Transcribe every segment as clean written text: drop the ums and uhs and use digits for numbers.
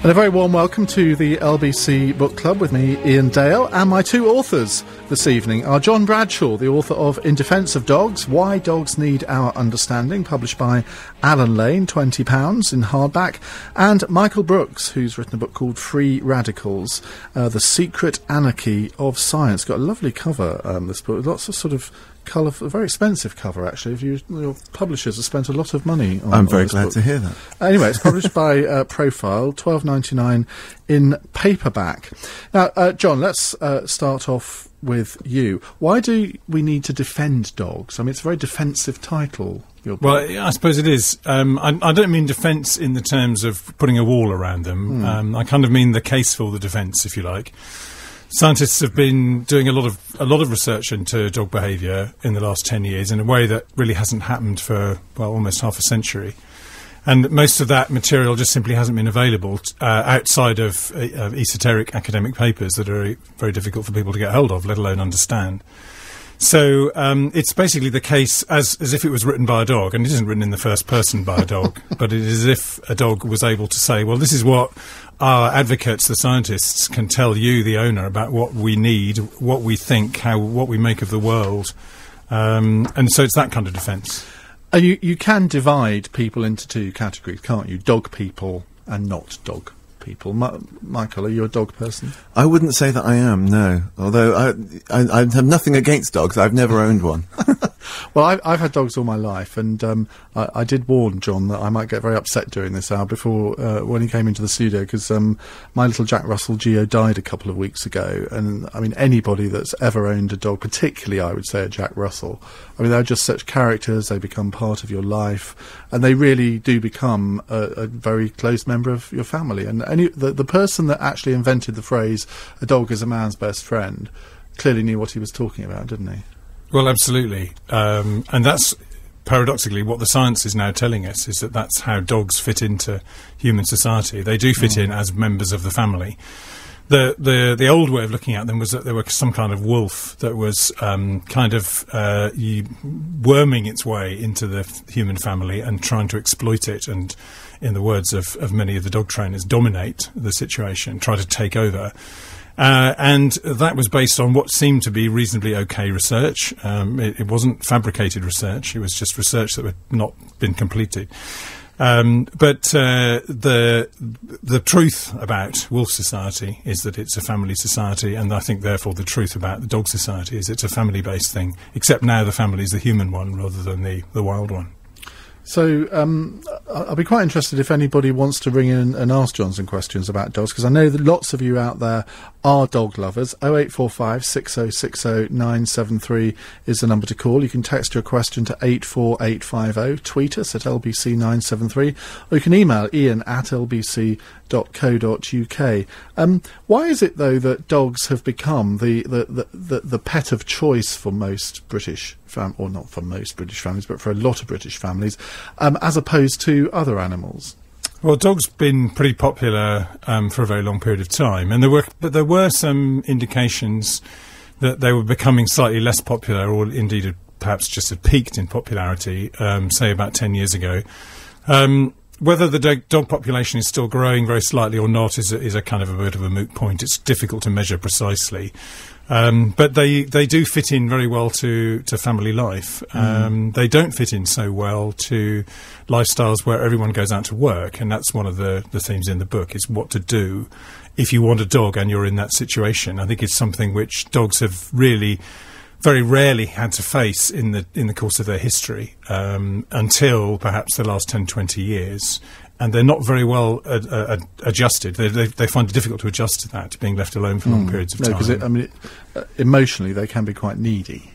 And a very warm welcome to the LBC Book Club with me, Ian Dale, and my two authors this evening are John Bradshaw, the author of In Defence of Dogs, Why Dogs Need Our Understanding, published by Allen Lane, £20 in hardback, and Michael Brooks, who's written a book called Free Radicals, The Secret Anarchy of Science. Got a lovely cover, this book, lots of sort of colourful, very expensive cover actually. Your publishers have spent a lot of money on I'm very glad book. to hear that. Anyway, it's published by Profile, $12.99 in paperback. Now, John, let's start off with you. Why do we need to defend dogs? I mean, it's a very defensive title. Well, I suppose it is. I don't mean defence in the terms of putting a wall around them. I kind of mean the case for the defence, if you like. Scientists have been doing a lot of research into dog behaviour in the last 10 years in a way that really hasn't happened for, well, almost half a century. And most of that material just simply hasn't been available outside of esoteric academic papers that are very difficult for people to get hold of, let alone understand. So it's basically the case as if it was written by a dog, and it isn't written in the first person by a dog, but it is as if a dog was able to say, well, this is what our advocates, the scientists, can tell you, the owner, about what we need, what we think, what we make of the world. And so it's that kind of defence. You can divide people into two categories, can't you? Dog people and not dog people. Michael, are you a dog person? I wouldn't say that I am, no. Although I have nothing against dogs. I've never owned one. Well, I've had dogs all my life, and I did warn John that I might get very upset during this hour before when he came into the studio, because my little Jack Russell Geo died a couple of weeks ago, and I mean anybody that's ever owned a dog, particularly I would say a Jack Russell, I mean they're just such characters. They become part of your life, and they really do become a very close member of your family. And the person that actually invented the phrase "a dog is a man's best friend" clearly knew what he was talking about, didn't he? Well, absolutely. And that's paradoxically what the science is now telling us, is that that's how dogs fit into human society. They do fit in as members of the family. The old way of looking at them was that they were some kind of wolf that was worming its way into the human family and trying to exploit it, and, in the words of many of the dog trainers, dominate the situation, try to take over. And that was based on what seemed to be reasonably okay research. It wasn't fabricated research. It was just research that had not been completed. But the truth about wolf society is that it's a family society, and I think therefore the truth about the dog society is it's a family-based thing, except now the family is the human one rather than the wild one. So I'll be quite interested if anybody wants to ring in and ask John some questions about dogs, because I know that lots of you out there are dog lovers. 0845 6060 973 is the number to call. You can text your question to 84850, tweet us at LBC973, or you can email ian@lbc.co.uk. Why is it, though, that dogs have become the pet of choice for most British or not for most British families, but for a lot of British families, as opposed to other animals? Well, dogs been pretty popular for a very long period of time, and there were some indications that they were becoming slightly less popular, or indeed perhaps just had peaked in popularity, say about 10 years ago. Whether the dog population is still growing very slightly or not is a kind of a bit of a moot point. It's difficult to measure precisely. But they do fit in very well to family life. They don't fit in so well to lifestyles where everyone goes out to work, and that's one of the themes in the book, is what to do if you want a dog and you're in that situation. I think it's something which dogs have really very rarely had to face in the course of their history, until perhaps the last 10, 20 years. And they're not very well adjusted. They find it difficult to adjust to that, being left alone for long periods of time. Because emotionally they can be quite needy.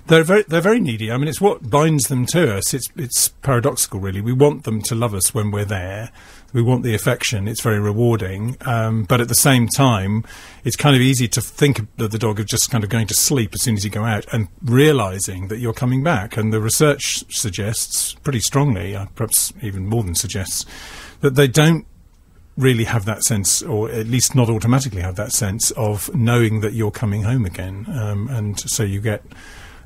They're very needy. I mean, it's what binds them to us. It's paradoxical, really. We want them to love us when we're there. We want the affection. It's very rewarding. But at the same time, it's kind of easy to think that the dog is just kind of going to sleep as soon as you go out, and realising that you're coming back. And the research suggests pretty strongly, perhaps even more than suggests, that they don't really have that sense, or at least not automatically have that sense of knowing that you're coming home again. And so you get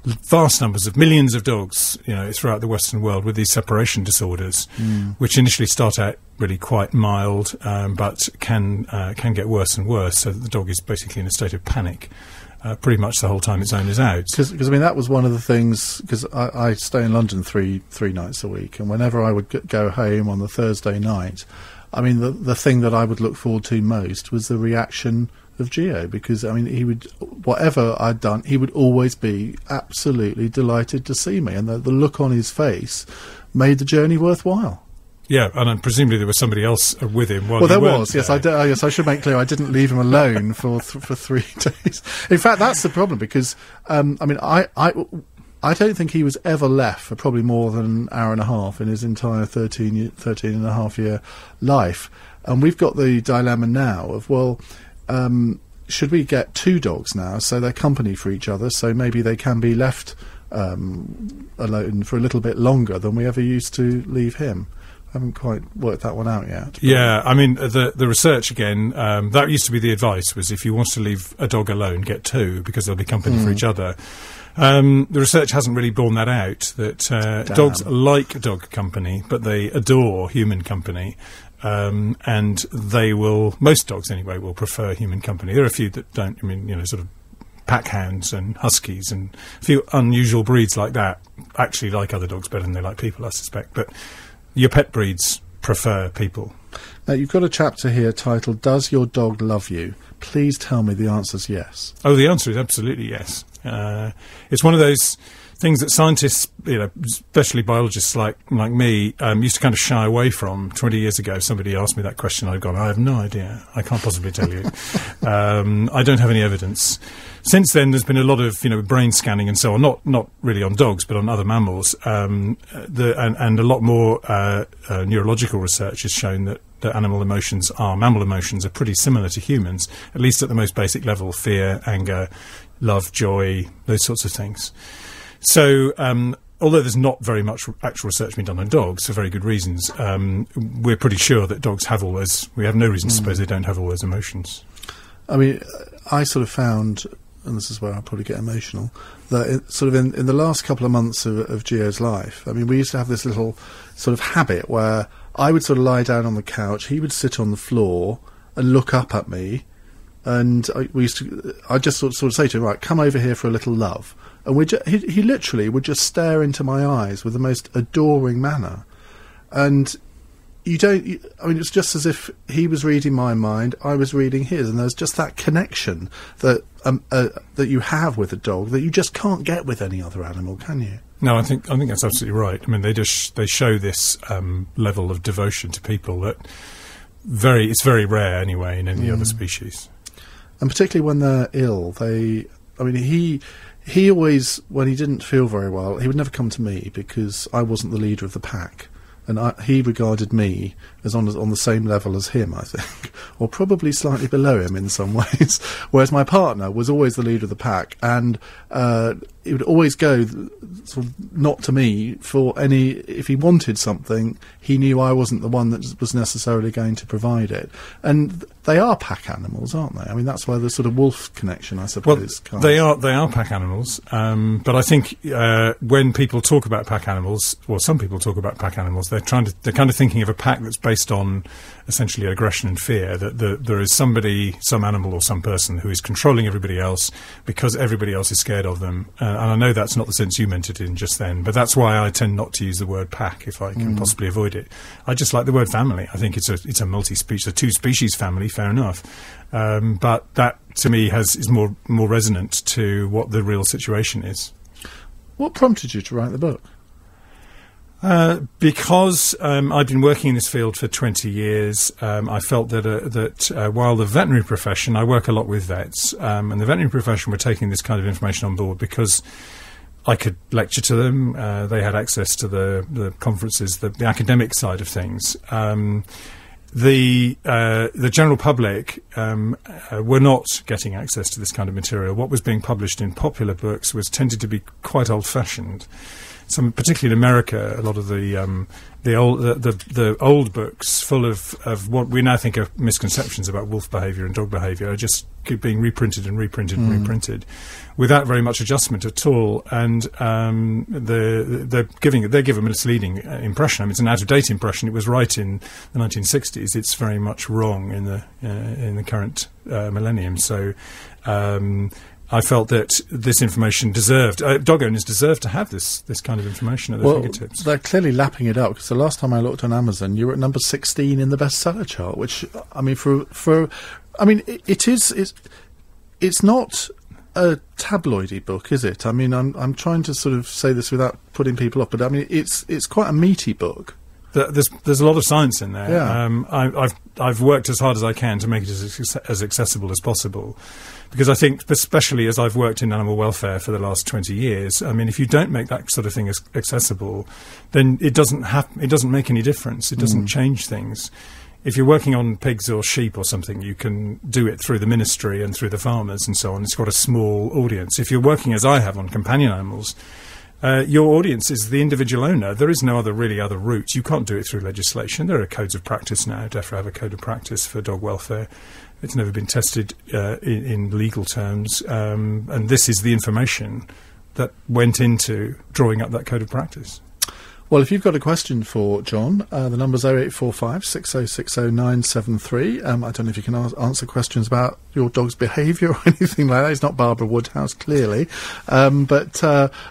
vast numbers of millions of dogs, throughout the Western world with these separation disorders, which initially start out really quite mild, but can get worse and worse, so that the dog is basically in a state of panic pretty much the whole time its owner's out. Because I mean, that was one of the things, because I stay in London three nights a week, and whenever I would go home on the Thursday night, I mean, the thing that I would look forward to most was the reaction of Geo, because I mean, he would, whatever I'd done, he would always be absolutely delighted to see me, and the look on his face made the journey worthwhile. Yeah, and presumably there was somebody else with him. Well, there was. Yes, yes, I should make clear I didn't leave him alone for 3 days. In fact, that's the problem, because I mean, I don't think he was ever left for probably more than an hour and a half in his entire 13 and a half year life. And we've got the dilemma now of, well, should we get 2 dogs now, so they're company for each other, so maybe they can be left alone for a little bit longer than we ever used to leave him? I haven't quite worked that one out yet. Yeah, I mean, the research, again, that used to be the advice, was if you want to leave a dog alone, get 2, because they'll be company for each other. The research hasn't really borne that out, that dogs like dog company, but they adore human company. And they will, most dogs anyway, will prefer human company. There are a few that don't. I mean, sort of pack hounds and huskies and a few unusual breeds like that actually like other dogs better than they like people, I suspect. But your pet breeds prefer people. Now, you've got a chapter here titled, "Does Your Dog Love You?" Please tell me the answer's yes. Oh, the answer is absolutely yes. It's one of those things that scientists, especially biologists like me, used to kind of shy away from. 20 years ago, somebody asked me that question. I'd gone, I have no idea. I can't possibly tell you. I don't have any evidence. Since then, there's been a lot of, brain scanning and so on, not really on dogs, but on other mammals. And a lot more neurological research has shown that mammal emotions are pretty similar to humans, at least at the most basic level: fear, anger, love, joy, those sorts of things. So, although there's not very much actual research being done on dogs for very good reasons, we're pretty sure that dogs have all those. We have no reason to suppose they don't have all those emotions. I mean, I sort of found, and this is where I'll probably get emotional, that in the last couple of months of Geo's life, I mean, we used to have this little sort of habit where I would sort of lie down on the couch, he would sit on the floor and look up at me, and I'd just sort of say to him, right, come over here for a little love. And he literally would just stare into my eyes with the most adoring manner. And it's just as if he was reading my mind, I was reading his, and there's just that connection that you have with a dog that you just can't get with any other animal, can you? No, I think that's absolutely right. I mean, they show this level of devotion to people that it's very rare anyway in any other species. And particularly when they're ill, he always, when he didn't feel very well, he would never come to me because I wasn't the leader of the pack. And he regarded me as on the same level as him, I think, or probably slightly below him in some ways. Whereas my partner was always the leader of the pack, and he would always go sort of not to me for any. If he wanted something, he knew I wasn't the one that was necessarily going to provide it. And they are pack animals, aren't they? I mean, that's why the sort of wolf connection, I suppose. Well, they are pack animals. But I think when people talk about pack animals, well, some people talk about pack animals, they're kind of thinking of a pack that's based on essentially aggression and fear, that there is somebody, some animal or some person who is controlling everybody else because everybody else is scared of them. And I know that's not the sense you meant it in just then, but that's why I tend not to use the word pack if I can possibly avoid it. I just like the word family. I think it's a multi-species, a two-species family, fair enough. But that, to me, is more resonant to what the real situation is. What prompted you to write the book? Because I've been working in this field for 20 years, I felt that while the veterinary profession, I work a lot with vets, and the veterinary profession were taking this kind of information on board because I could lecture to them. They had access to the conferences, the academic side of things. The general public were not getting access to this kind of material. What was being published in popular books tended to be quite old-fashioned. particularly in America, a lot of the old books full of what we now think are misconceptions about wolf behaviour and dog behaviour are just keep being reprinted and reprinted and reprinted without very much adjustment at all, and they give a misleading impression. I mean, it's an out-of-date impression. It was right in the 1960s. It's very much wrong in the current millennium. So I felt that this information dog owners deserve to have this kind of information at their fingertips. They're clearly lapping it up, because the last time I looked on Amazon, you were at number 16 in the bestseller chart, which, I mean, it's not a tabloidy book, is it? I mean, I'm trying to sort of say this without putting people off, but I mean, it's quite a meaty book. There's a lot of science in there. Yeah. I've worked as hard as I can to make it as accessible as possible, because I think, especially as I've worked in animal welfare for the last 20 years, I mean, if you don't make that sort of thing as accessible, then it doesn't make any difference. It doesn't change things. If you're working on pigs or sheep or something, you can do it through the ministry and through the farmers and so on. It's got a small audience. If you're working, as I have, on companion animals, your audience is the individual owner. There is no other route. You can't do it through legislation. There are codes of practice now. DEFRA have a code of practice for dog welfare. It's never been tested in legal terms. And this is the information that went into drawing up that code of practice. Well, if you've got a question for John, the number's 0845 6060 973. I don't know if you can answer questions about your dog's behaviour or anything like that. He's not Barbara Woodhouse, clearly. But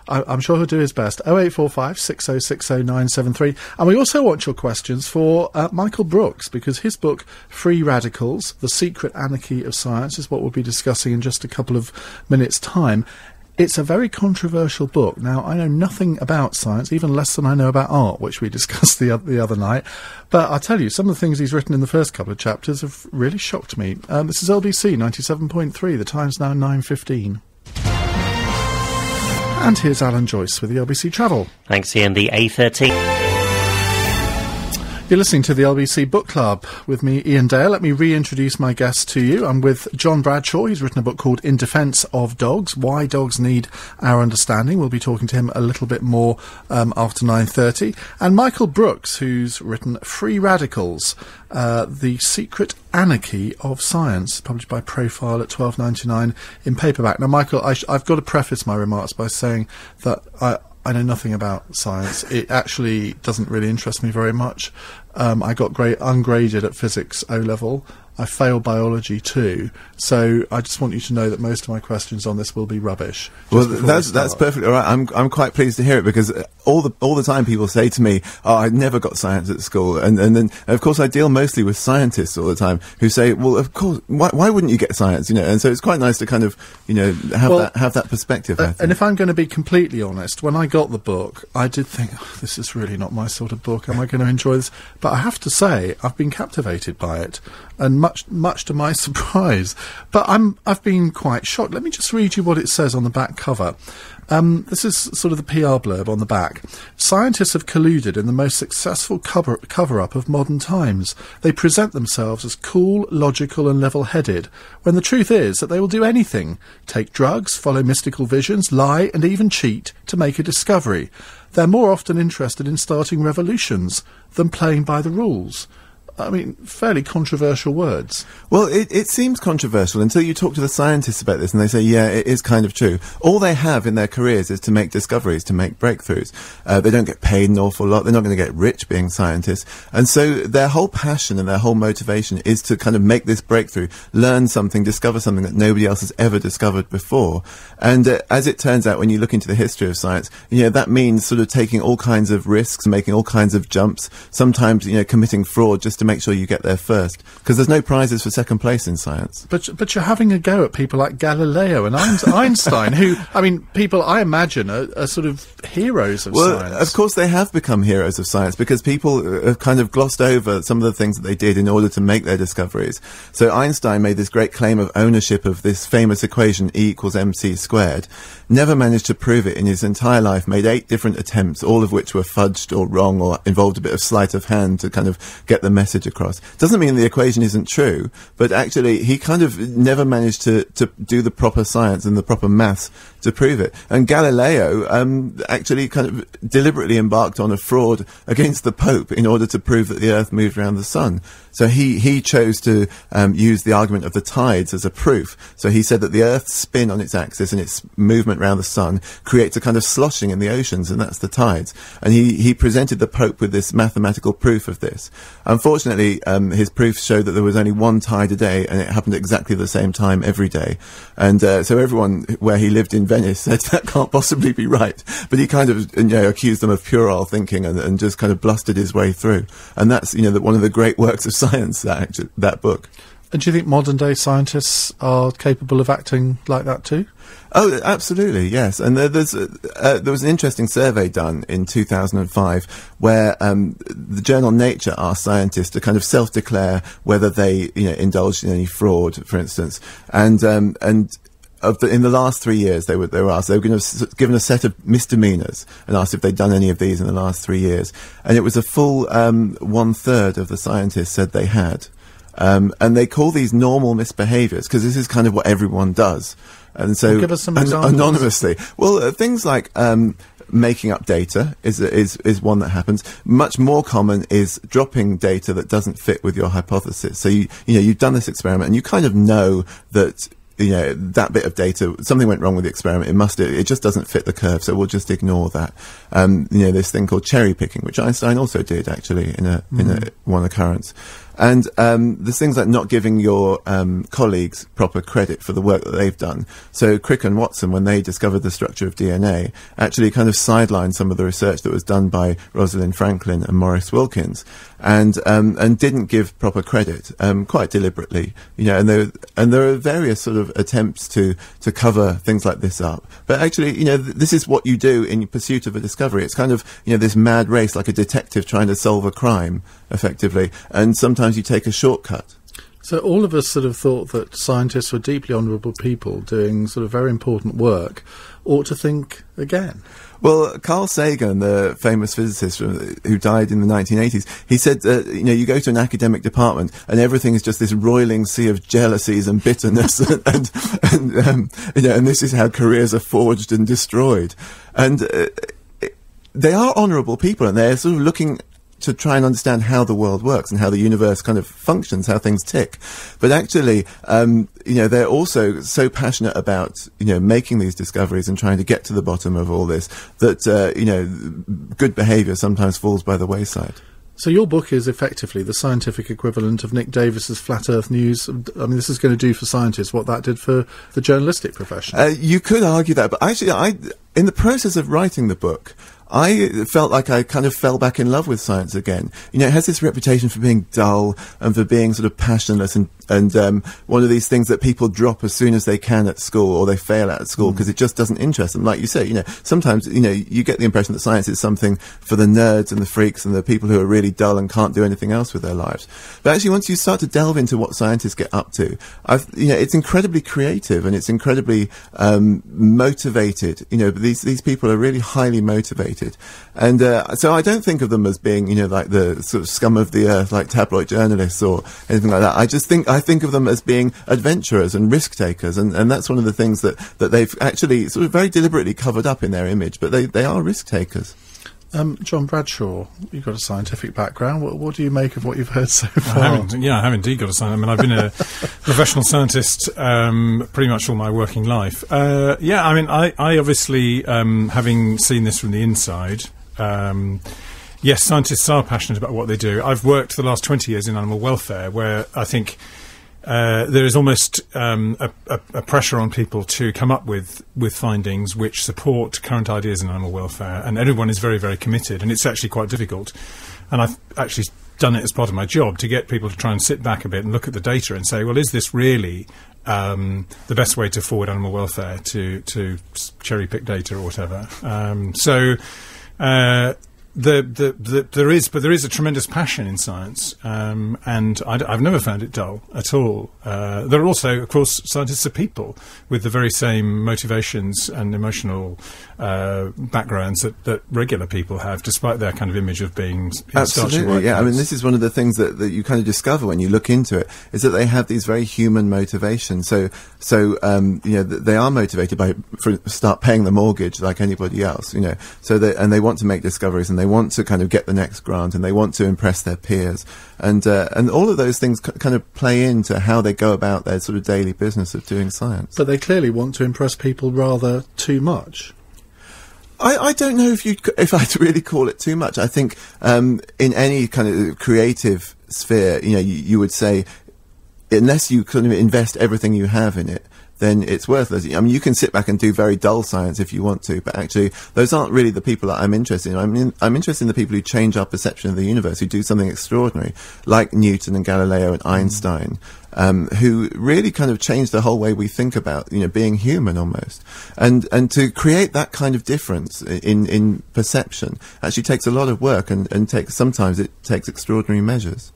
I'm sure he'll do his best. 0845 6060 973. And we also want your questions for Michael Brooks, because his book, Free Radicals, The Secret Anarchy of Science, is what we'll be discussing in just a couple of minutes' time. It's a very controversial book. Now, I know nothing about science, even less than I know about art, which we discussed the other night. But I'll tell you, some of the things he's written in the first couple of chapters have really shocked me. This is LBC 97.3. The time's now 9:15. And here's Alan Joyce with the LBC Travel. Thanks, Ian. The A13. You're listening to the LBC Book Club with me, Ian Dale. Let me reintroduce my guest to you. I'm with John Bradshaw. He's written a book called In Defence of Dogs, Why Dogs Need Our Understanding. We'll be talking to him a little bit more after 9:30. And Michael Brooks, who's written Free Radicals, The Secret Anarchy of Science, published by Profile at $12.99 in paperback. Now, Michael, I've got to preface my remarks by saying that I know nothing about science. It actually doesn't really interest me very much. I got ungraded at physics O-level. I failed biology too. So I just want you to know that most of my questions on this will be rubbish. Well, that's perfectly all right. I'm quite pleased to hear it, because all the time people say to me, "Oh, I never got science at school," and then of course I deal mostly with scientists all the time who say, "Well, of course, why wouldn't you get science?" You know, and so it's quite nice to kind of have that perspective. And if I'm going to be completely honest, when I got the book, I did think, this is really not my sort of book. Am I going to enjoy this? But I have to say, I've been captivated by it, and much to my surprise. But I've been quite shocked. Let me just read you what it says on the back cover. This is sort of the PR blurb on the back. Scientists have colluded in the most successful cover-up of modern times. They present themselves as cool, logical and level-headed, when the truth is that they will do anything. Take drugs, follow mystical visions, lie and even cheat to make a discovery. They're more often interested in starting revolutions than playing by the rules. I mean, fairly controversial words. Well, it seems controversial until you talk to the scientists about this and they say, yeah, it is kind of true. All they have in their careers is to make discoveries, to make breakthroughs. They don't get paid an awful lot. They're not going to get rich being scientists. And so their whole passion and their whole motivation is to kind of make this breakthrough, learn something, discover something that nobody else has ever discovered before. And as it turns out, when you look into the history of science, that means sort of taking all kinds of risks, making all kinds of jumps, sometimes, committing fraud just to make sure you get there first, because there's no prizes for second place in science. But you're having a go at people like Galileo and Einstein, who, I mean, people I imagine are sort of heroes of science. Well, of course they have become heroes of science, because people have kind of glossed over some of the things that they did in order to make their discoveries. So Einstein made this great claim of ownership of this famous equation E equals mc squared, never managed to prove it in his entire life, made 8 different attempts, all of which were fudged or wrong or involved a bit of sleight of hand to kind of get the message message across. Doesn't mean the equation isn't true, but actually he kind of never managed to do the proper science and the proper maths to prove it. And Galileo actually kind of deliberately embarked on a fraud against the Pope in order to prove that the Earth moved around the Sun. So he chose to use the argument of the tides as a proof. So he said that the Earth's spin on its axis and its movement around the Sun creates a kind of sloshing in the oceans, and that's the tides. And he presented the Pope with this mathematical proof of this. Unfortunately, his proof showed that there was only one tide a day, and it happened at exactly the same time every day. And so everyone where he lived in Venice said that can't possibly be right. But he kind of accused them of puerile thinking and just kind of blustered his way through. And that's one of the great works of science, that book. And do you think modern day scientists are capable of acting like that too? Oh, absolutely, yes. And there was an interesting survey done in 2005 where the journal Nature asked scientists to kind of self-declare whether they indulged in any fraud, for instance. And in the last 3 years, they were asked, they were given a set of misdemeanors and asked if they'd done any of these in the last 3 years. And it was a full 1/3 of the scientists said they had. And they call these normal misbehaviours because this is kind of what everyone does. And so, give us some examples. Anonymously. Well, things like making up data is one that happens. Much more common is dropping data that doesn't fit with your hypothesis. So you've done this experiment and you kind of know that that bit of data, something went wrong with the experiment. It just doesn't fit the curve, so we'll just ignore that. This thing called cherry picking, which Einstein also did actually in one occurrence. And there's things like not giving your colleagues proper credit for the work that they've done. So Crick and Watson, when they discovered the structure of DNA, actually kind of sidelined some of the research that was done by Rosalind Franklin and Maurice Wilkins, and didn't give proper credit, quite deliberately. And there are various sort of attempts to cover things like this up. But actually, this is what you do in pursuit of a discovery. It's kind of this mad race, like a detective trying to solve a crime, effectively. And sometimes you take a shortcut. So all of us sort of thought that scientists were deeply honourable people doing sort of very important work, ought to think again. Well, Carl Sagan, the famous physicist who died in the 1980s, he said that, you go to an academic department and everything is just this roiling sea of jealousies and bitterness and this is how careers are forged and destroyed. And they are honourable people, and they're sort of looking to try and understand how the world works and how the universe kind of functions, how things tick. But actually, they're also so passionate about, making these discoveries and trying to get to the bottom of all this that, good behaviour sometimes falls by the wayside. So your book is effectively the scientific equivalent of Nick Davis's Flat Earth News. I mean, this is going to do for scientists what that did for the journalistic profession. You could argue that, but actually, in the process of writing the book, I felt like I kind of fell back in love with science again. It has this reputation for being dull and for being sort of passionless and one of these things that people drop as soon as they can at school, or they fail at school because it just doesn't interest them. Like you say, sometimes, you get the impression that science is something for the nerds and the freaks and the people who are really dull and can't do anything else with their lives. But actually, once you start to delve into what scientists get up to, it's incredibly creative and it's incredibly motivated. These people are really highly motivated. And so I don't think of them as being, like the sort of scum of the earth, like tabloid journalists or anything like that. I think of them as being adventurers and risk takers, and that's one of the things that they've actually sort of very deliberately covered up in their image, but they are risk takers. John Bradshaw, you've got a scientific background. What do you make of what you've heard so far? I have indeed got a science. I mean, I've been a professional scientist pretty much all my working life. I obviously, having seen this from the inside, yes, scientists are passionate about what they do. I've worked the last 20 years in animal welfare, where I think there is almost a pressure on people to come up with findings which support current ideas in animal welfare, and everyone is very, very committed, and it's actually quite difficult. And I've actually done it as part of my job to get people to try and sit back a bit and look at the data and say, well, is this really the best way to forward animal welfare, to cherry-pick data or whatever? There is a tremendous passion in science, and I've never found it dull at all. There are also, of course, scientists are people with the very same motivations and emotional backgrounds that regular people have, despite their kind of image of being absolutely. Yeah, I mean, this is one of the things that you kind of discover when you look into it, is that they have these very human motivations. So they are motivated for start paying the mortgage like anybody else, So they want to make discoveries, and they want to kind of get the next grant, and they want to impress their peers, and all of those things kind of play into how they go about their sort of daily business of doing science. But they clearly want to impress people rather too much. I don't know if I'd really call it too much. I think in any kind of creative sphere, you would say, unless you kind of invest everything you have in it, then it's worthless. I mean, you can sit back and do very dull science if you want to, but actually, those aren't really the people that I'm interested in. I'm interested in the people who change our perception of the universe, who do something extraordinary, like Newton and Galileo and Einstein, who really kind of changed the whole way we think about, being human almost. And to create that kind of difference in perception actually takes a lot of work, and sometimes it takes extraordinary measures.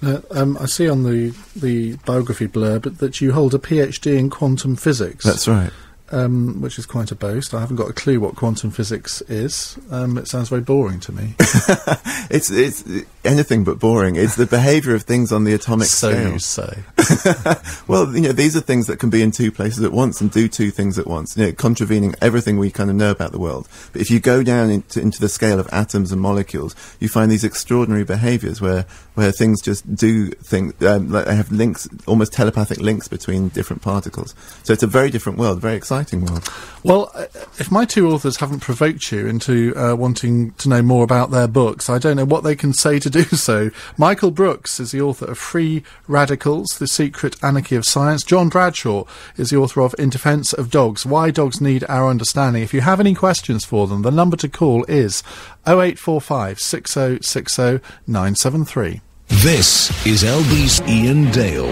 I see on the biography blurb that you hold a PhD in quantum physics. That's right. Which is quite a boast. I haven't got a clue what quantum physics is. It sounds very boring to me. It's anything but boring. It's the behaviour of things on the atomic scale. So you say. Well, these are things that can be in two places at once and do two things at once, contravening everything we kind of know about the world. But if you go down into the scale of atoms and molecules, you find these extraordinary behaviours where things just do things, like they have links, almost telepathic links between different particles. So it's a very different world, very exciting world. Well, if my two authors haven't provoked you into wanting to know more about their books, I don't know what they can say to do so. Michael Brooks is the author of Free Radicals, The Secret Anarchy of Science. John Bradshaw is the author of In Defence of Dogs, Why Dogs Need Our Understanding. If you have any questions for them, the number to call is 0845 6060 973. This is LBC Ian Dale.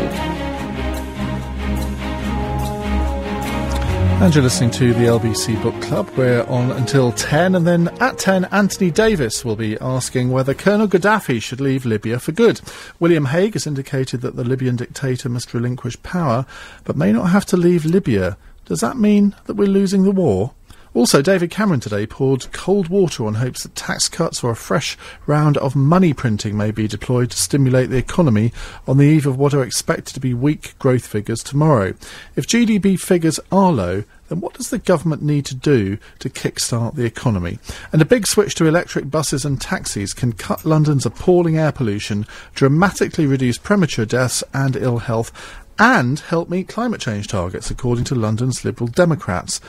And you're listening to the LBC Book Club. We're on until 10, and then at 10, Anthony Davis will be asking whether Colonel Gaddafi should leave Libya for good. William Hague has indicated that the Libyan dictator must relinquish power, but may not have to leave Libya. Does that mean that we're losing the war? Also, David Cameron today poured cold water on hopes that tax cuts or a fresh round of money printing may be deployed to stimulate the economy on the eve of what are expected to be weak growth figures tomorrow. If GDP figures are low, then what does the government need to do to kickstart the economy? And a big switch to electric buses and taxis can cut London's appalling air pollution, dramatically reduce premature deaths and ill health, and help meet climate change targets, according to London's Liberal Democrats.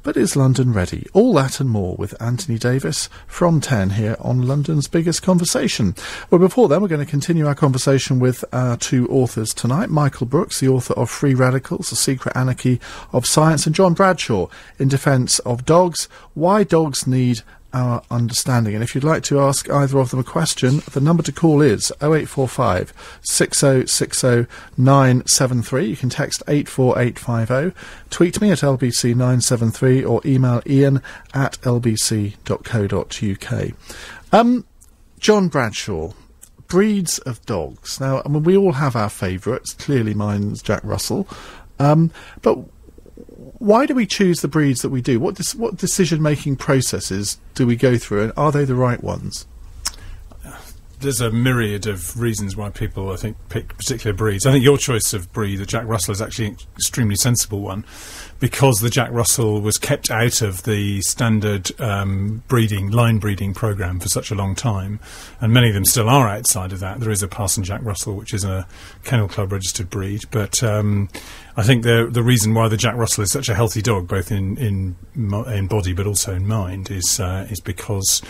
But is London ready? All that and more with Anthony Davis from 10 here on London's Biggest Conversation. Well, before then, we're going to continue our conversation with our two authors tonight. Michael Brooks, the author of Free Radicals, The Secret Anarchy of Science, and John Bradshaw, In Defence of Dogs, Why Dogs Need Our Understanding. And if you'd like to ask either of them a question, the number to call is 0845 6060 973. You can text 84850, tweet me at LBC973, or email ian@lbc.co.uk. John Bradshaw, breeds of dogs. Now, I mean, we all have our favourites. Clearly mine's Jack Russell. But why do we choose the breeds that we do? What decision-making processes do we go through, and are they the right ones? There's a myriad of reasons why people, I think, pick particular breeds. I think your choice of breed, the Jack Russell, is actually an extremely sensible one, because the Jack Russell was kept out of the standard line breeding programme for such a long time, and many of them still are outside of that. There is a Parson Jack Russell, which is a Kennel Club registered breed, but I think the reason why the Jack Russell is such a healthy dog, both in body but also in mind, is because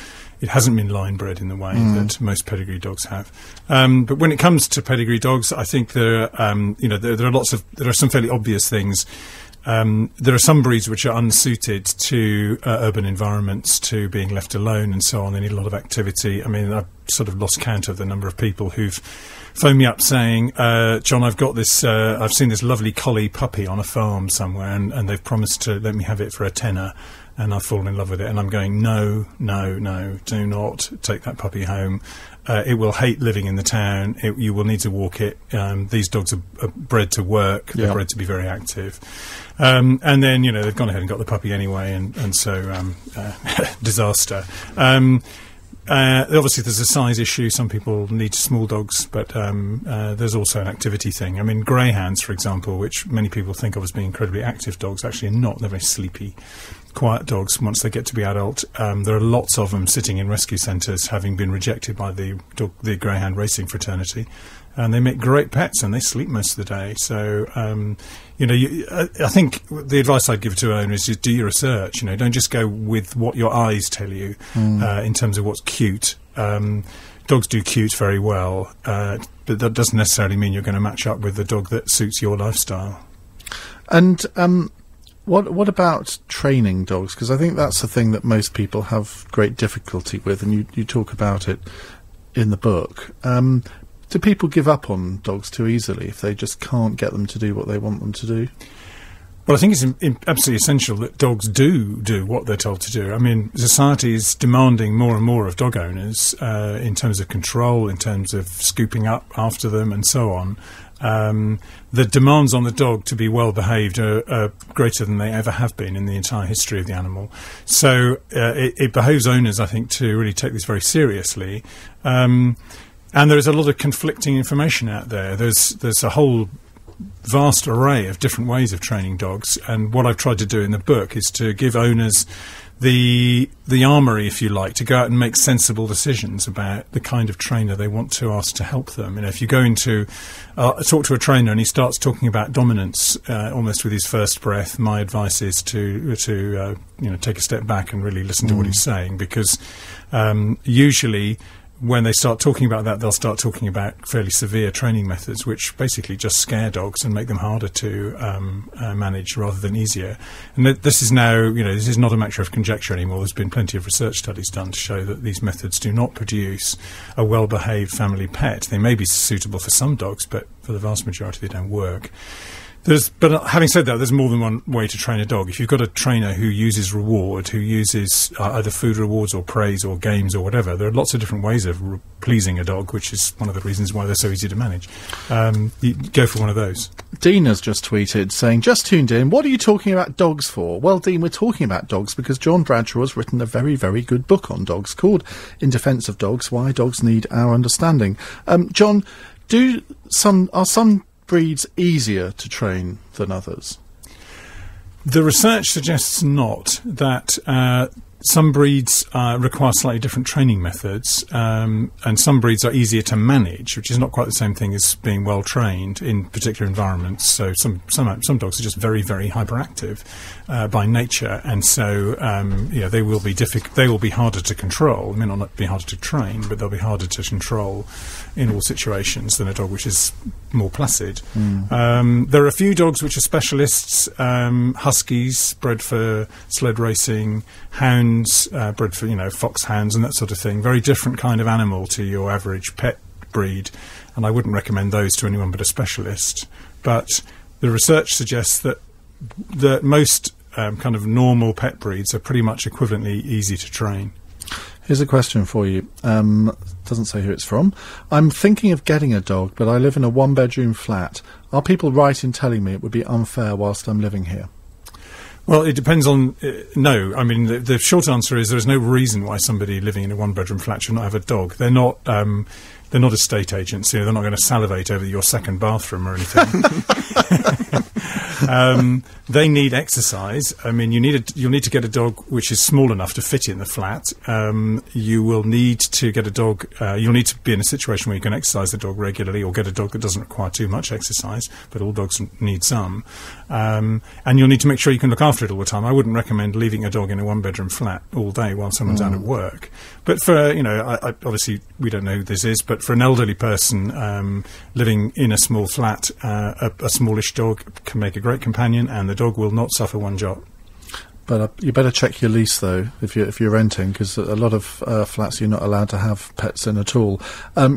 it hasn't been line bred in the way that most pedigree dogs have. But when it comes to pedigree dogs, I think there are some fairly obvious things. There are some breeds which are unsuited to urban environments, to being left alone and so on. They need a lot of activity. I mean, I've sort of lost count of the number of people who've phone me up saying, John, I've got this, I've seen this lovely collie puppy on a farm somewhere, and they've promised to let me have it for a tenner, and I've fallen in love with it. And I'm going, no, do not take that puppy home. It will hate living in the town. You will need to walk it. These dogs are bred to work. They're bred to be very active. And then, they've gone ahead and got the puppy anyway, and so disaster. Obviously, there's a size issue. Some people need small dogs, but there's also an activity thing. I mean, greyhounds, for example, which many people think of as being incredibly active dogs, actually are not. They're very sleepy, quiet dogs once they get to be adult. There are lots of them sitting in rescue centres, having been rejected by the greyhound racing fraternity. And they make great pets, and they sleep most of the day. So, I think the advice I'd give to owners is do your research. Don't just go with what your eyes tell you in terms of what's cute. Dogs do cute very well, but that doesn't necessarily mean you're going to match up with the dog that suits your lifestyle. And what about training dogs? Because I think that's the thing that most people have great difficulty with, and you talk about it in the book. Do people give up on dogs too easily if they just can't get them to do what they want them to do? Well, I think it's absolutely essential that dogs do what they're told to do. I mean, society is demanding more and more of dog owners in terms of control, in terms of scooping up after them and so on. The demands on the dog to be well behaved are greater than they ever have been in the entire history of the animal. So it behoves owners, I think, to really take this very seriously. And there is a lot of conflicting information out there. There's a whole vast array of different ways of training dogs, and what I've tried to do in the book is to give owners the armoury, if you like, to go out and make sensible decisions about the kind of trainer they want to ask to help them. If you go into talk to a trainer and he starts talking about dominance almost with his first breath, my advice is to take a step back and really listen to what he's saying, because usually when they start talking about that, they'll start talking about fairly severe training methods, which basically just scare dogs and make them harder to manage rather than easier. And this is now, this is not a matter of conjecture anymore. There's been plenty of research studies done to show that these methods do not produce a well-behaved family pet. They may be suitable for some dogs, but for the vast majority, they don't work. But having said that, there's more than one way to train a dog. If you've got a trainer who uses reward, who uses either food rewards or praise or games or whatever, there are lots of different ways of pleasing a dog, which is one of the reasons why they're so easy to manage. You go for one of those. Dean has just tweeted saying, just tuned in, what are you talking about dogs for? Well, Dean, we're talking about dogs because John Bradshaw has written a very, very good book on dogs called In Defence of Dogs, Why Dogs Need Our Understanding. John, are some breeds easier to train than others? The research suggests not, that some breeds require slightly different training methods, and some breeds are easier to manage, which is not quite the same thing as being well trained in particular environments. So some dogs are just very, very hyperactive by nature, and so they will be harder to control. They may not be harder to train, but they'll be harder to control in all situations than a dog which is more placid. There are a few dogs which are specialists, huskies bred for sled racing, hounds bred for foxhounds and that sort of thing. Very different kind of animal to your average pet breed, and I wouldn't recommend those to anyone but a specialist. But the research suggests that most kind of normal pet breeds are pretty much equivalently easy to train. Here's a question for you. Doesn't say who it's from. I'm thinking of getting a dog, but I live in a one-bedroom flat. Are people right in telling me it would be unfair whilst I'm living here? Well, it depends on... no. I mean, the short answer is there is no reason why somebody living in a one-bedroom flat should not have a dog. They're not estate agents. They're not going to salivate over your second bathroom or anything. They need exercise. I mean, you'll need to get a dog which is small enough to fit in the flat. You will need to get a dog. You'll need to be in a situation where you can exercise the dog regularly, or get a dog that doesn't require too much exercise. But all dogs need some. And you'll need to make sure you can look after it all the time. I wouldn't recommend leaving a dog in a one-bedroom flat all day while someone's out at work. But for obviously we don't know who this is, but for an elderly person living in a small flat, a smallish dog can make a great companion, and the dog will not suffer one jot. But you better check your lease, though, if you're renting, because a lot of flats you're not allowed to have pets in at all.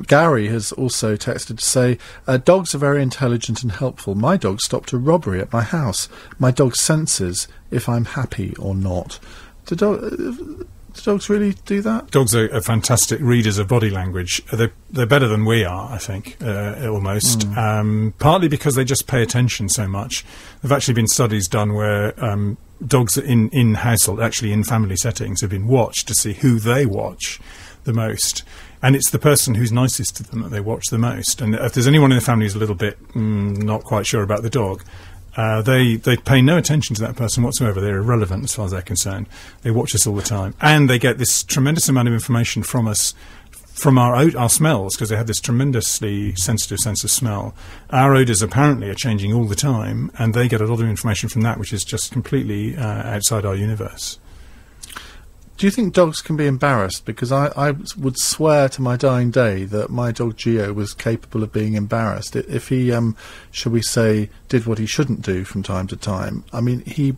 Gary has also texted to say, dogs are very intelligent and helpful. My dog stopped a robbery at my house. My dog senses if I'm happy or not. Do dogs really do that? Dogs are fantastic readers of body language. They're better than we are, I think, almost. Partly because they just pay attention so much. There've actually been studies done where dogs in household, actually in family settings, have been watched to see who they watch the most. And it's the person who's nicest to them that they watch the most. And if there's anyone in the family who's a little bit not quite sure about the dog, they pay no attention to that person whatsoever. They're irrelevant as far as they're concerned. They watch us all the time. And they get this tremendous amount of information from us, from our smells, because they have this tremendously sensitive sense of smell. Our odours apparently are changing all the time, and they get a lot of information from that, which is just completely outside our universe. Do you think dogs can be embarrassed? Because I would swear to my dying day that my dog Gio was capable of being embarrassed. If he, shall we say, did what he shouldn't do from time to time, I mean, he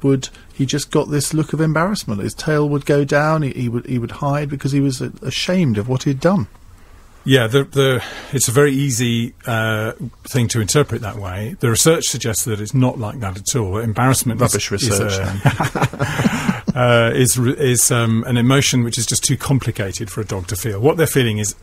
just got this look of embarrassment. His tail would go down, he would hide because he was ashamed of what he'd done. Yeah, it's a very easy thing to interpret that way. The research suggests that it's not like that at all. Embarrassment Rubbish research. is an emotion which is just too complicated for a dog to feel. What they're feeling is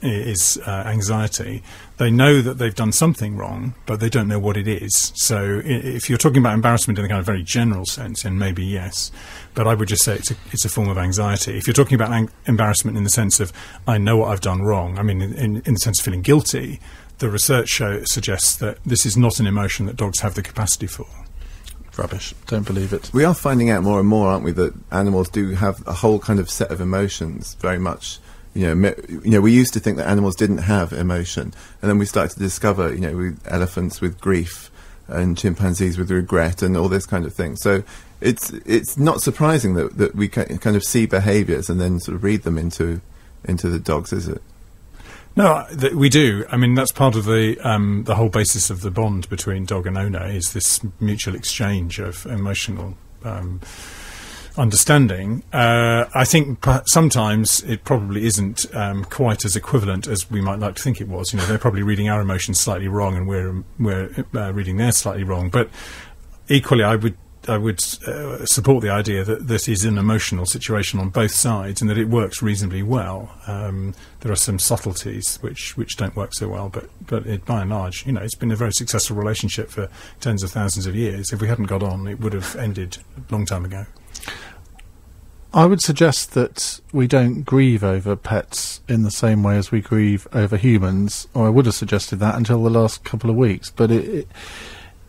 anxiety. They know that they've done something wrong, but they don't know what it is. So if you're talking about embarrassment in a kind of very general sense, then maybe yes. But I would just say it's a form of anxiety. If you're talking about embarrassment in the sense of, I know what I've done wrong, I mean, in the sense of feeling guilty, the research suggests that this is not an emotion that dogs have the capacity for. Rubbish. Don't believe it. We are finding out more and more, aren't we, that animals do have a whole kind of set of emotions, very much. You know, we used to think that animals didn't have emotion, and then we started to discover, with elephants with grief and chimpanzees with regret and all this kind of thing. So it's not surprising that we kind of see behaviours and then sort of read them into the dogs, is it? No, we do. I mean, that's part of the whole basis of the bond between dog and owner, is this mutual exchange of emotional understanding. I think sometimes it probably isn't quite as equivalent as we might like to think it was. They're probably reading our emotions slightly wrong, and we're reading theirs slightly wrong. But equally, I would support the idea that this is an emotional situation on both sides, and that it works reasonably well. There are some subtleties which don't work so well, but by and large, it's been a very successful relationship for tens of thousands of years. If we hadn't got on, it would have ended a long time ago. I would suggest that we don't grieve over pets in the same way as we grieve over humans, or I would have suggested that until the last couple of weeks, but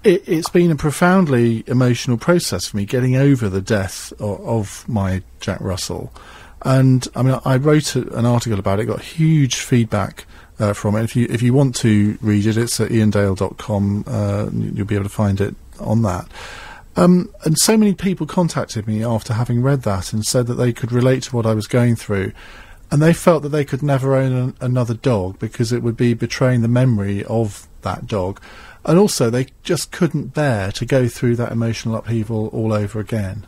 it's been a profoundly emotional process for me getting over the death of my Jack Russell. And I mean, I wrote an article about it, got huge feedback from it. If you want to read it, it's at iandale.com. You'll be able to find it on that. And so many people contacted me after having read that and said that they could relate to what I was going through. And they felt that they could never own another dog because it would be betraying the memory of that dog. And also, they just couldn't bear to go through that emotional upheaval all over again.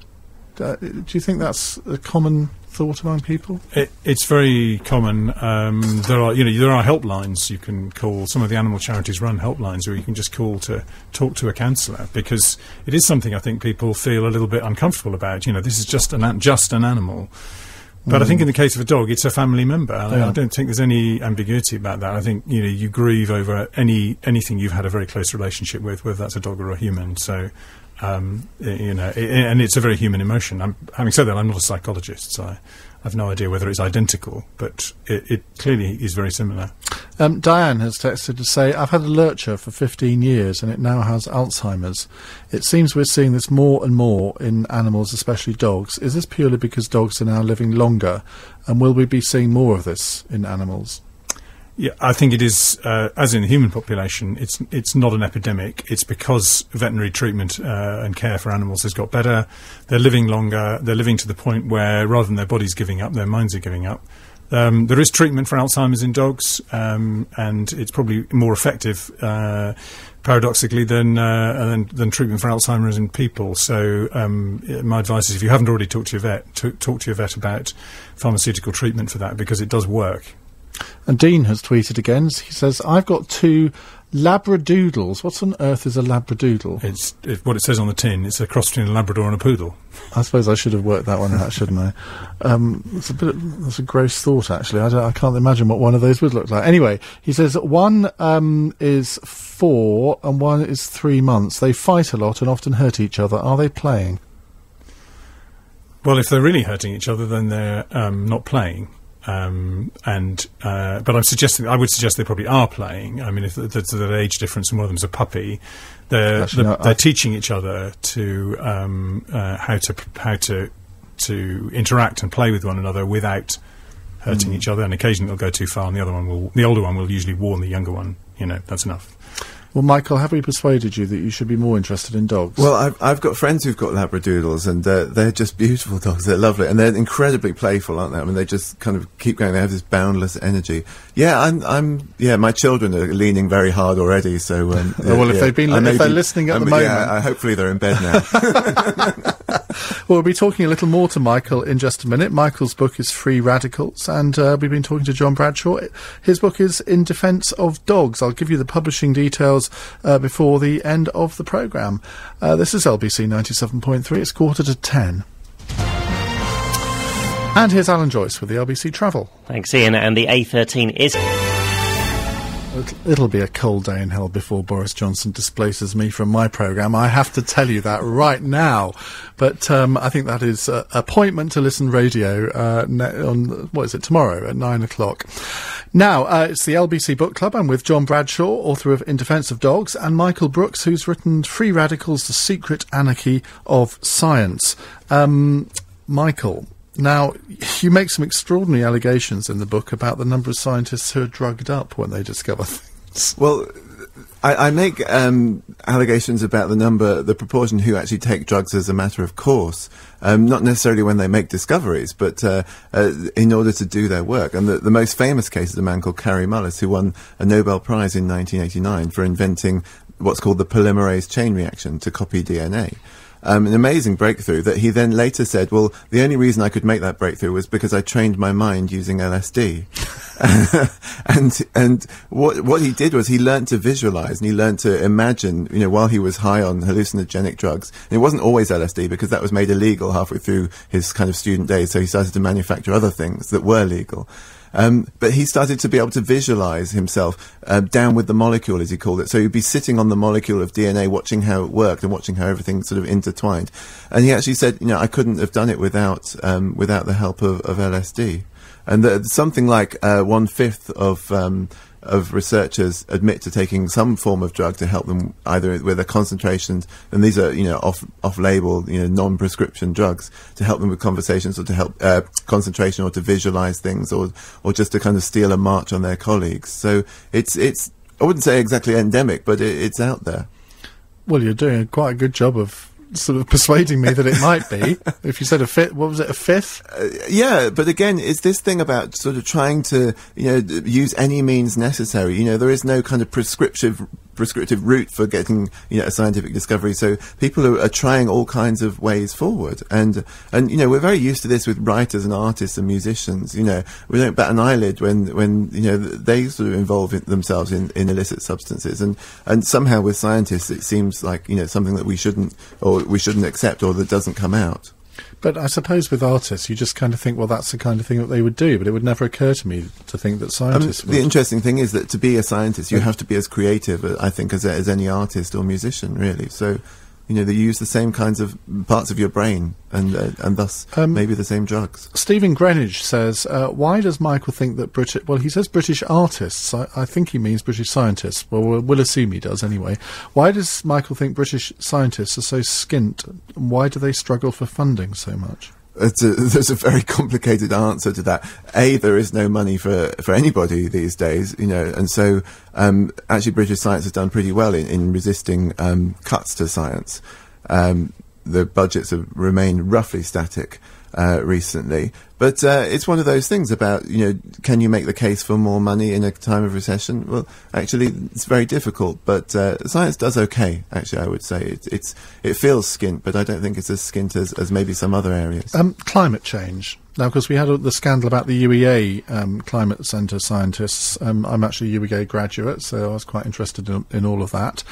Do you think that's a common thought among people? It's very common. There are helplines you can call. Some of the animal charities run helplines where you can just call to talk to a counsellor, because it is something I think people feel a little bit uncomfortable about. This is just an animal. But I think in the case of a dog, it's a family member. I don't think there's any ambiguity about that. I think you grieve over anything you've had a very close relationship with, whether that's a dog or a human. So, and it's a very human emotion. Having said that, I'm not a psychologist, so I have no idea whether it's identical, but it clearly is very similar. Diane has texted to say, I've had a lurcher for 15 years and it now has Alzheimer's. It seems we're seeing this more and more in animals, especially dogs. Is this purely because dogs are now living longer? And will we be seeing more of this in animals? Yeah, I think it is, as in the human population, it's not an epidemic. It's because veterinary treatment and care for animals has got better. They're living longer. They're living to the point where, rather than their bodies giving up, their minds are giving up. There is treatment for Alzheimer's in dogs, and it's probably more effective, paradoxically, than treatment for Alzheimer's in people. So my advice is, if you haven't already talked to your vet, talk to your vet about pharmaceutical treatment for that, because it does work. And Dean has tweeted again. He says, I've got 2 Labradoodles. What on earth is a Labradoodle? It's what it says on the tin. It's a cross between a Labrador and a poodle. I suppose I should have worked that one out, shouldn't I? That's a gross thought, actually. I can't imagine what one of those would look like. Anyway, he says one is 4 and one is 3 months. They fight a lot and often hurt each other. Are they playing? Well, if they're really hurting each other, then they're not playing. But I would suggest they probably are playing. I mean, if there's an age difference and one of them's a puppy, they're teaching each other to how to interact and play with one another without hurting each other. And occasionally they'll go too far, and the older one will usually warn the younger one. That's enough. Well, Michael, have we persuaded you that you should be more interested in dogs? Well, I've got friends who've got Labradoodles, and they're just beautiful dogs. They're lovely, and they're incredibly playful, aren't they? I mean, they just kind of keep going. They have this boundless energy. Yeah, my children are leaning very hard already. So, if they're listening at the moment, hopefully they're in bed now. Well, we'll be talking a little more to Michael in just a minute. Michael's book is Free Radicals, and we've been talking to John Bradshaw. His book is In Defence of Dogs. I'll give you the publishing details before the end of the programme. This is LBC 97.3. It's 9:45. And here's Alan Joyce with the LBC Travel. Thanks, Ian. And the A13 is... It'll be a cold day in hell before Boris Johnson displaces me from my programme. I have to tell you that right now. But I think that is appointment to listen radio on, tomorrow at 9 o'clock. Now, it's the LBC Book Club. I'm with John Bradshaw, author of In Defence of Dogs, and Michael Brooks, who's written Free Radicals, The Secret Anarchy of Science. Michael, now, you make some extraordinary allegations in the book about the number of scientists who are drugged up when they discover things. Well, I make allegations about the proportion who actually take drugs as a matter of course, not necessarily when they make discoveries, but in order to do their work. And the most famous case is a man called Kary Mullis, who won a Nobel Prize in 1989 for inventing what's called the polymerase chain reaction to copy DNA. An amazing breakthrough that he then later said, well, the only reason I could make that breakthrough was because I trained my mind using LSD. and what he did was he learned to visualize and he learned to imagine, while he was high on hallucinogenic drugs. And it wasn't always LSD, because that was made illegal halfway through his kind of student days, so he started to manufacture other things that were legal. But he started to be able to visualize himself down with the molecule, as he called it. So he'd be sitting on the molecule of DNA, watching how it worked and watching how everything sort of intertwined. And he actually said, I couldn't have done it without the help of LSD. And something like 1/5 of researchers admit to taking some form of drug to help them either with their concentrations, and these are off-label, non-prescription drugs, to help them with conversations or to help concentration or to visualize things or just to kind of steal a march on their colleagues. So it's I wouldn't say exactly endemic, but it's out there. Well, you're doing quite a good job of sort of persuading me that it might be. If you said a fifth, what was it, a fifth? Yeah, but again, it's this thing about sort of trying to, use any means necessary. There is no kind of prescriptive route for getting, a scientific discovery. So people are trying all kinds of ways forward. And we're very used to this with writers and artists and musicians. We don't bat an eyelid when they sort of involve themselves in illicit substances. And somehow with scientists, it seems like, something that we shouldn't accept or that doesn't come out. But I suppose with artists, you just kind of think, well, that's the kind of thing that they would do. But it would never occur to me to think that scientists would. The interesting thing is that to be a scientist, you have to be as creative, I think, as any artist or musician, really. So, they use the same kinds of parts of your brain and thus maybe the same drugs. Stephen Greenwich says, why does Michael think that he says British artists. I think he means British scientists. Well, we'll assume he does anyway. Why does Michael think British scientists are so skint? Why do they struggle for funding so much? There's a very complicated answer to that. There is no money for anybody these days, and so actually British science has done pretty well in resisting cuts to science. The budgets have remained roughly static. recently. But it's one of those things about, can you make the case for more money in a time of recession? Well, actually, it's very difficult. But science does okay, actually, I would say. It feels skint, but I don't think it's as skint as maybe some other areas. Climate change. Now, of course, we had the scandal about the UEA Climate Centre scientists. I'm actually a UEA graduate, so I was quite interested in all of that.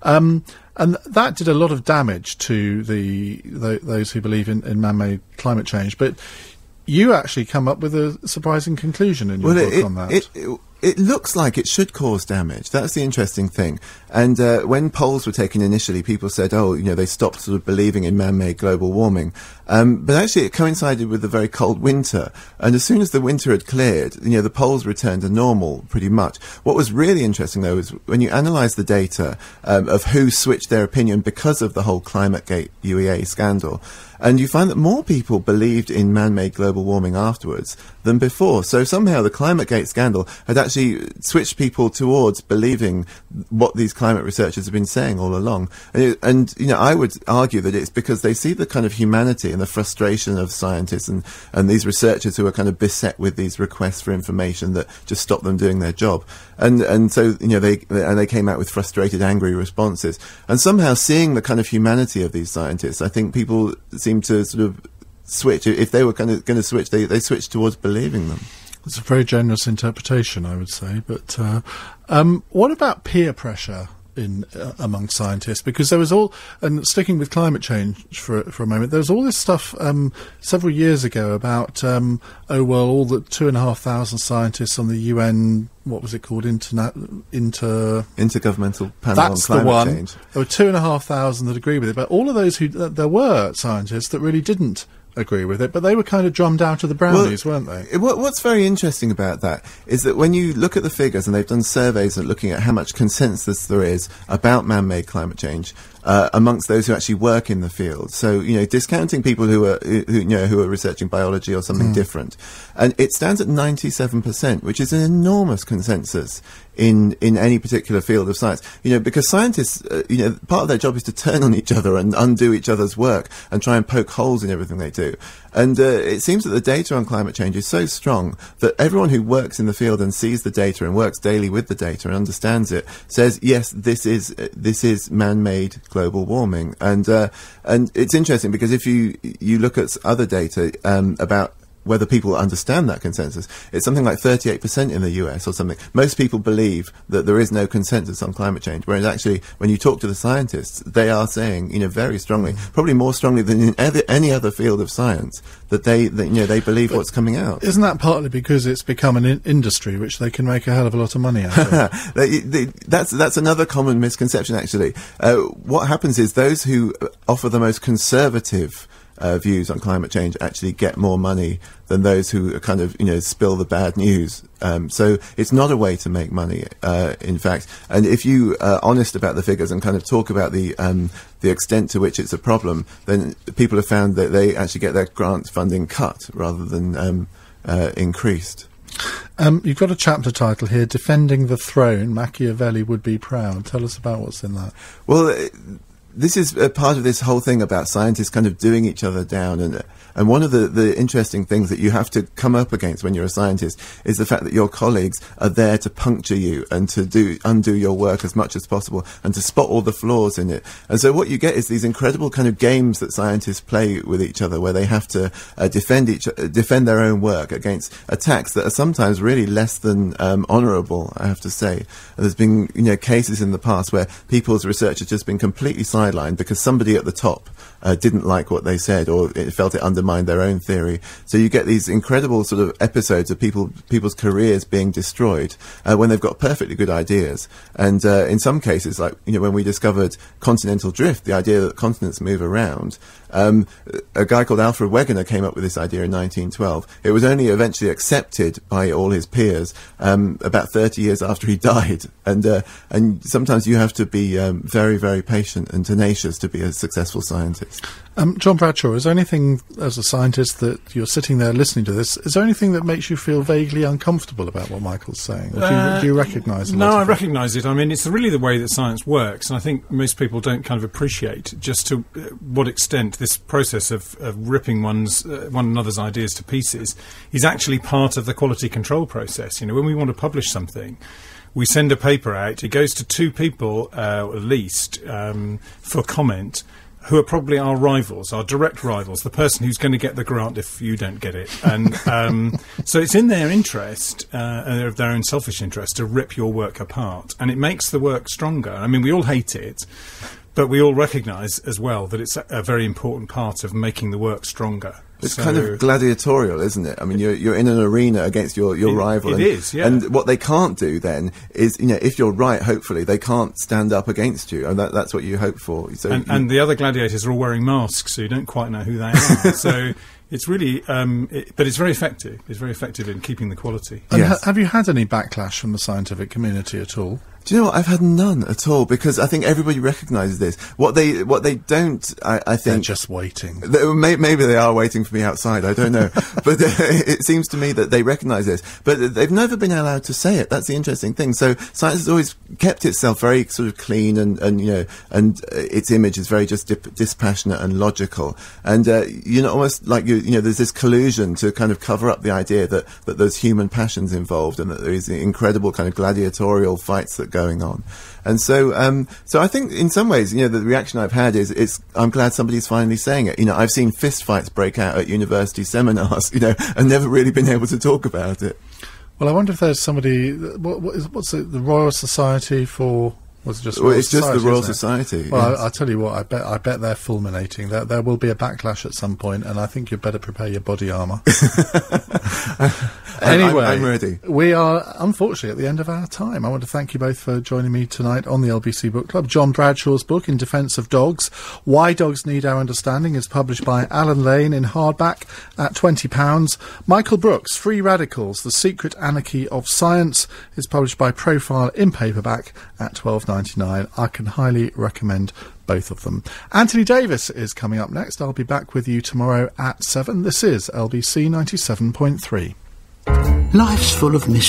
And that did a lot of damage to those who believe in man-made climate change. But you actually come up with a surprising conclusion in your book on that. It looks like it should cause damage. That's the interesting thing. And when polls were taken initially, people said, they stopped sort of believing in man-made global warming. But actually it coincided with a very cold winter. And as soon as the winter had cleared, the polls returned to normal pretty much. What was really interesting, though, is when you analyse the data of who switched their opinion because of the whole ClimateGate UEA scandal, and you find that more people believed in man-made global warming afterwards than before. So somehow the ClimateGate scandal had actually switched people towards believing what these climate researchers have been saying all along. And I would argue that it's because they see the kind of humanity and the frustration of scientists and these researchers who are kind of beset with these requests for information that just stop them doing their job. And so they came out with frustrated, angry responses. And somehow seeing the kind of humanity of these scientists, I think people seem to sort of switch. If they were kind of going to switch, they switched towards believing them. It's a very generous interpretation, I would say. But what about peer pressure among scientists? Because there was and sticking with climate change for a moment, there was all this stuff several years ago about all the 2,500 scientists on the UN, what was it called, Intergovernmental Panel on Climate Change. There were 2,500 that agree with it, but all of those there were scientists that really didn't agree with it, but they were kind of drummed out of the brownies, weren't they? What's very interesting about that is that when you look at the figures, and they've done surveys looking at how much consensus there is about man-made climate change amongst those who actually work in the field. So, discounting people who are researching biology or something different, and it stands at 97%, which is an enormous consensus in any particular field of science. Because scientists, part of their job is to turn on each other and undo each other's work and try and poke holes in everything they do. And it seems that the data on climate change is so strong that everyone who works in the field and sees the data and works daily with the data and understands it says, yes, this is man-made global warming. And it's interesting because if you look at other data about whether people understand that consensus, it's something like 38% in the US or something. Most people believe that there is no consensus on climate change, whereas actually when you talk to the scientists, they are saying, very strongly, probably more strongly than in any other field of science, that they believe what's coming out. Isn't that partly because it's become an industry which they can make a hell of a lot of money out of? That's another common misconception, actually. What happens is those who offer the most conservative views on climate change actually get more money than those who kind of, spill the bad news. So it's not a way to make money, in fact. And if you are honest about the figures and kind of talk about the extent to which it's a problem, then people have found that they actually get their grant funding cut rather than increased. You've got a chapter title here, Defending the Throne, Machiavelli Would Be Proud. Tell us about what's in that. Well, this is a part of this whole thing about scientists kind of doing each other down, and one of the interesting things that you have to come up against when you're a scientist is the fact that your colleagues are there to puncture you and to undo your work as much as possible and to spot all the flaws in it. And so what you get is these incredible kind of games that scientists play with each other, where they have to defend their own work against attacks that are sometimes really less than honourable, I have to say. And there's been cases in the past where people's research has just been completely sidelined because somebody at the top didn't like what they said, or it felt it undermined their own theory. So you get these incredible sort of episodes of people's careers being destroyed when they've got perfectly good ideas. And in some cases, like when we discovered continental drift, the idea that continents move around, a guy called Alfred Wegener came up with this idea in 1912. It was only eventually accepted by all his peers about 30 years after he died. And sometimes you have to be very, very patient and tenacious to be a successful scientist. John Bradshaw, is there anything, as a scientist, that you're sitting there listening to this, is there anything that makes you feel vaguely uncomfortable about what Michael's saying? Or do you recognise it? No, I recognise it. I mean, it's really the way that science works, and I think most people don't kind of appreciate just to what extent this process of ripping one another's ideas to pieces is actually part of the quality control process. You know, when we want to publish something, we send a paper out, it goes to 2 people, at least, for comment, who are probably our rivals, our direct rivals, the person who's going to get the grant if you don't get it. And so it's in their interest, their own selfish interest, to rip your work apart. And it makes the work stronger. I mean, we all hate it, but we all recognise as well that it's a very important part of making the work stronger. It's kind of gladiatorial, isn't it? I mean, you're in an arena against your rival. It is, yeah. And what they can't do then is, you know, if you're right, hopefully, they can't stand up against you. And that's what you hope for. So and the other gladiators are all wearing masks, so you don't quite know who they are. So it's really, but it's very effective. It's very effective in keeping the quality. And Yes. have you had any backlash from the scientific community at all? Do you know what? I've had none at all, because I think everybody recognises this. What they don't, I They're think, just waiting. maybe they are waiting for me outside. I don't know, but it seems to me that they recognise this, but they've never been allowed to say it. That's the interesting thing. So science has always kept itself very sort of clean, and you know, and its image is very just dispassionate and logical. And you know, almost like you know, there's this collusion to kind of cover up the idea that there's human passions involved, and that there is incredible kind of gladiatorial fights that going on. And so I think in some ways, you know, the reaction I've had is I'm glad somebody's finally saying it. You know, I've seen fist fights break out at university seminars, you know, and never really been able to talk about it. Well, I wonder if there's somebody, what's it, the Royal Society for... Was it just Well, Royal it's just Society, the Royal isn't it? Society. Well, yes. I'll tell you what, I bet they're fulminating. There will be a backlash at some point, and I think you'd better prepare your body armour. Anyway, I'm ready. We are unfortunately at the end of our time. I want to thank you both for joining me tonight on the LBC Book Club. John Bradshaw's book, In Defence of Dogs, Why Dogs Need Our Understanding, is published by Alan Lane in hardback at £20. Michael Brooks, Free Radicals, The Secret Anarchy of Science, is published by Profile in paperback at £12.99. I can highly recommend both of them. Anthony Davis is coming up next. I'll be back with you tomorrow at 7. This is LBC 97.3. Life's full of mystery.